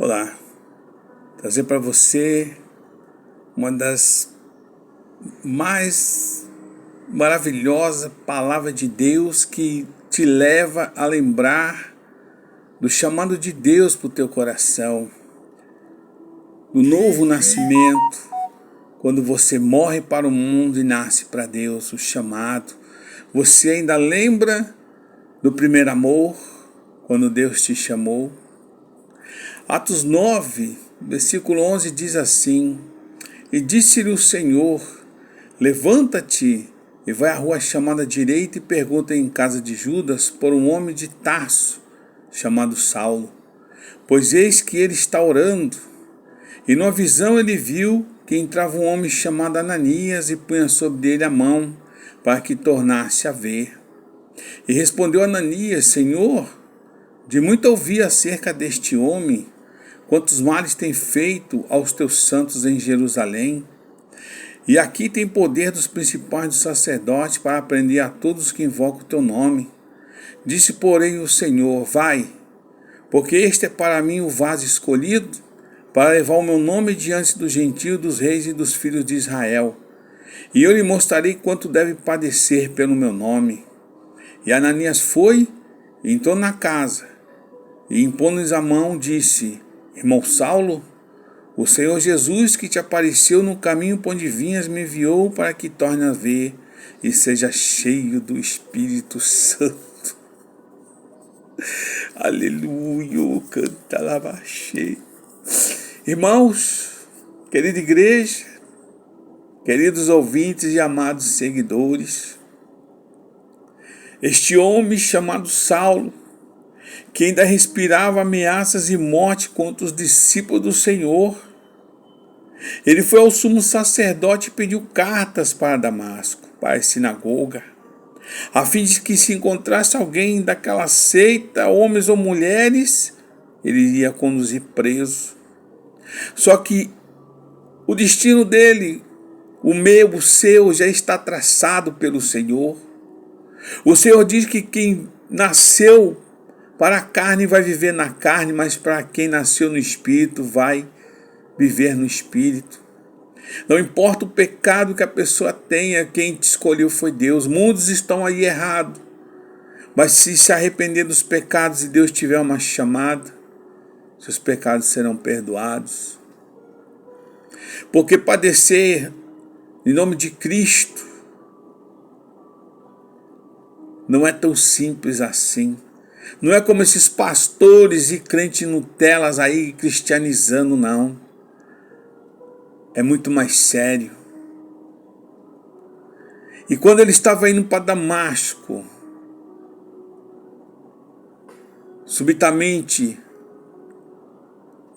Olá, trazer para você uma das mais maravilhosas palavras de Deus que te leva a lembrar do chamado de Deus para o teu coração, do novo nascimento, quando você morre para o mundo e nasce para Deus, o chamado. Você ainda lembra do primeiro amor, quando Deus te chamou? Atos 9, versículo 11 diz assim: E disse-lhe o Senhor: Levanta-te e vai à rua chamada direita e pergunta em casa de Judas por um homem de Tarso, chamado Saulo. Pois eis que ele está orando. E numa visão ele viu que entrava um homem chamado Ananias e punha sobre ele a mão, para que tornasse a ver. E respondeu Ananias: Senhor, de muito ouvi acerca deste homem, quantos males tem feito aos teus santos em Jerusalém. E aqui tem poder dos principais dos sacerdotes para prender a todos que invocam o teu nome. Disse, porém, o Senhor: Vai, porque este é para mim o vaso escolhido, para levar o meu nome diante dos gentios, dos reis e dos filhos de Israel. E eu lhe mostrarei quanto deve padecer pelo meu nome. E Ananias foi e entrou na casa, e impondo-lhes a mão, disse: Irmão Saulo, o Senhor Jesus, que te apareceu no caminho por onde vinhas, me enviou para que torne a ver e seja cheio do Espírito Santo. Aleluia, canta lá, cheio. Irmãos, querida igreja, queridos ouvintes e amados seguidores, este homem chamado Saulo, que ainda respirava ameaças e morte contra os discípulos do Senhor, ele foi ao sumo sacerdote e pediu cartas para Damasco, para a sinagoga, a fim de que se encontrasse alguém daquela seita, homens ou mulheres, ele iria conduzir preso. Só que o destino dele, o meu, o seu, já está traçado pelo Senhor. O Senhor diz que quem nasceu para a carne vai viver na carne, mas para quem nasceu no Espírito vai viver no Espírito. Não importa o pecado que a pessoa tenha, quem te escolheu foi Deus. Muitos estão aí errados, mas se arrepender dos pecados e Deus tiver uma chamada, seus pecados serão perdoados. Porque padecer em nome de Cristo não é tão simples assim. Não é como esses pastores e crentes Nutelas aí cristianizando, não. É muito mais sério. E quando ele estava indo para Damasco, subitamente,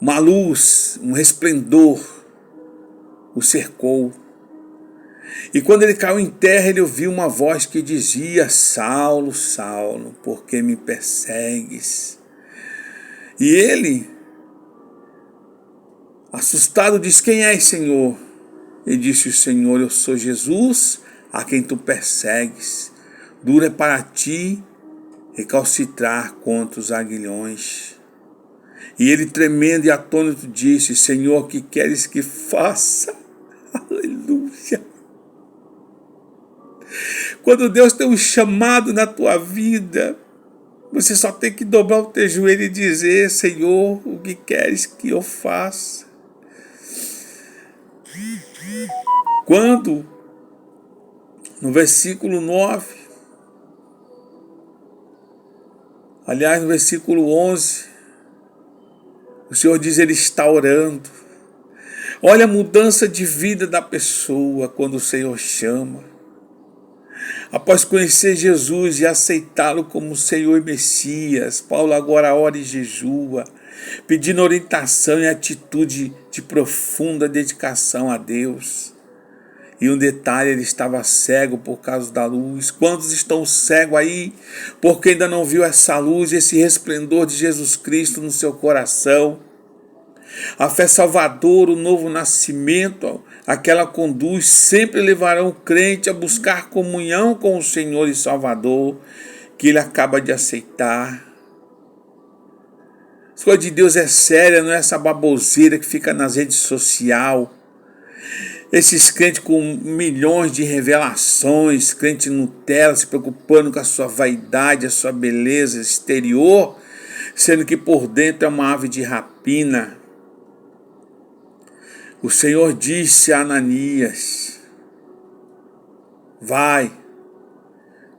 uma luz, um resplendor o cercou. E quando ele caiu em terra, ele ouviu uma voz que dizia: Saulo, Saulo, por que me persegues? E ele, assustado, disse: Quem és, Senhor? E disse o Senhor: Eu sou Jesus, a quem tu persegues. Duro é para ti recalcitrar contra os aguilhões. E ele, tremendo e atônito, disse: Senhor, que queres que faça? Aleluia! Quando Deus tem um chamado na tua vida, você só tem que dobrar o teu joelho e dizer: Senhor, o que queres que eu faça? Quando, no versículo 9, aliás, no versículo 11, o Senhor diz: Ele está orando. Olha a mudança de vida da pessoa quando o Senhor chama. Após conhecer Jesus e aceitá-lo como Senhor e Messias, Paulo agora ora e jejua, pedindo orientação e atitude de profunda dedicação a Deus. E um detalhe, ele estava cego por causa da luz. Quantos estão cegos aí porque ainda não viu essa luz, esse resplendor de Jesus Cristo no seu coração? A fé salvadora, o novo nascimento, aquela conduz, sempre levarão o crente a buscar comunhão com o Senhor e Salvador, que ele acaba de aceitar. As coisas de Deus é séria, não é essa baboseira que fica nas redes sociais. Esses crentes com milhões de revelações, crente Nutella, se preocupando com a sua vaidade, a sua beleza exterior, sendo que por dentro é uma ave de rapina. O Senhor disse a Ananias: vai,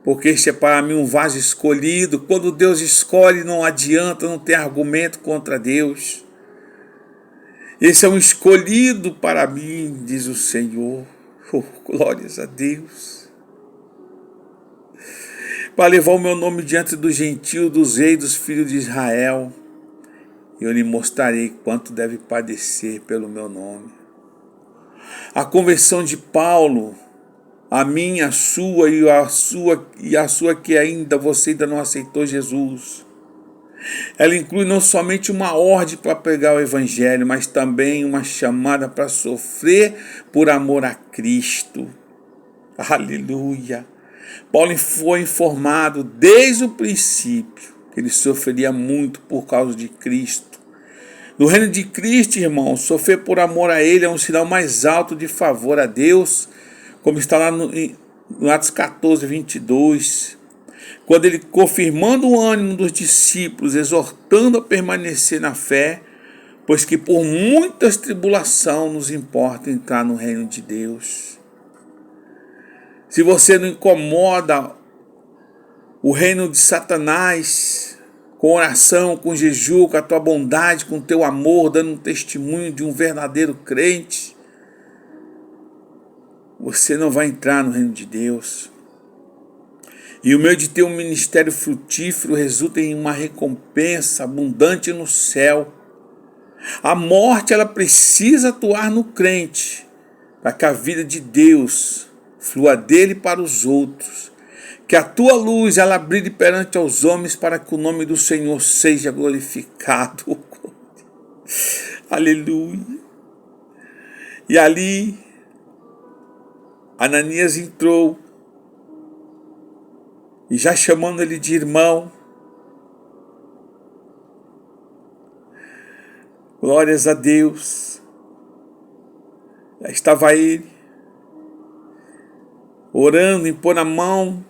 porque este é para mim um vaso escolhido. Quando Deus escolhe, não adianta, não tem argumento contra Deus. Esse é um escolhido para mim, diz o Senhor. Oh, glórias a Deus. Para levar o meu nome diante dos gentios, dos reis, dos filhos de Israel. Eu lhe mostrarei quanto deve padecer pelo meu nome. A conversão de Paulo, a minha, a sua e a sua que ainda você ainda não aceitou Jesus. Ela inclui não somente uma ordem para pregar o evangelho, mas também uma chamada para sofrer por amor a Cristo. Aleluia! Paulo foi informado desde o princípio que ele sofreria muito por causa de Cristo. No reino de Cristo, irmão, sofrer por amor a Ele é um sinal mais alto de favor a Deus, como está lá no Atos 14, 22. Quando ele, confirmando o ânimo dos discípulos, exortando a permanecer na fé, pois que por muitas tribulações nos importa entrar no reino de Deus. Se você não incomoda o reino de Satanás, com oração, com jejum, com a tua bondade, com o teu amor, dando um testemunho de um verdadeiro crente, você não vai entrar no reino de Deus. E o meio de ter um ministério frutífero resulta em uma recompensa abundante no céu. A morte, ela precisa atuar no crente, para que a vida de Deus flua dele para os outros. Que a tua luz, ela brilhe perante aos homens, para que o nome do Senhor seja glorificado. Aleluia. E ali, Ananias entrou, e já chamando ele de irmão, glórias a Deus, já estava ele, orando, impor a mão.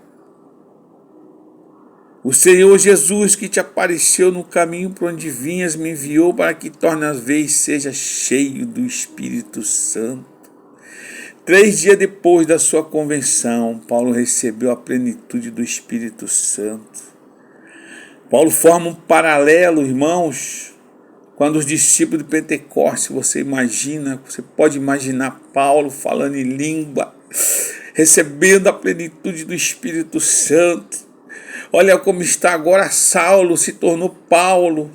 O Senhor Jesus que te apareceu no caminho por onde vinhas me enviou para que torne as vezes seja cheio do Espírito Santo. 3 dias depois da sua convenção, Paulo recebeu a plenitude do Espírito Santo. Paulo forma um paralelo, irmãos, quando os discípulos de Pentecostes, você pode imaginar Paulo falando em língua, recebendo a plenitude do Espírito Santo. Olha como está agora Saulo, se tornou Paulo.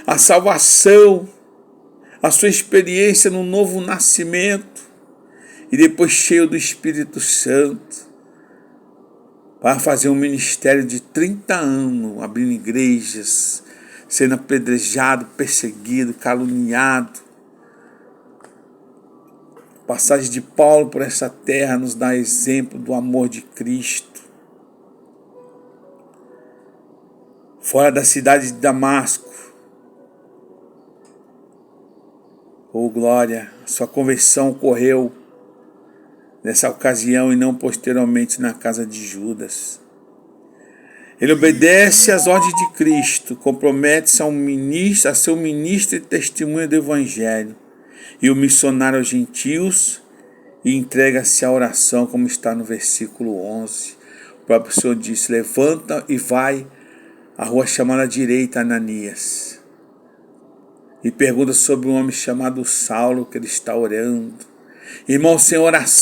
A salvação, a sua experiência no novo nascimento, e depois cheio do Espírito Santo, para fazer um ministério de 30 anos, abrindo igrejas, sendo apedrejado, perseguido, caluniado. A passagem de Paulo por essa terra nos dá exemplo do amor de Cristo. Fora da cidade de Damasco, oh glória, sua conversão ocorreu nessa ocasião e não posteriormente na casa de Judas. Ele obedece às ordens de Cristo, compromete-se a ser um ministro e testemunha do Evangelho e o missionário aos gentios, e entrega-se à oração, como está no versículo 11. O próprio Senhor disse: levanta e vai à rua chamada direita, Ananias, e pergunta sobre um homem chamado Saulo, que ele está orando. Irmão, sem oração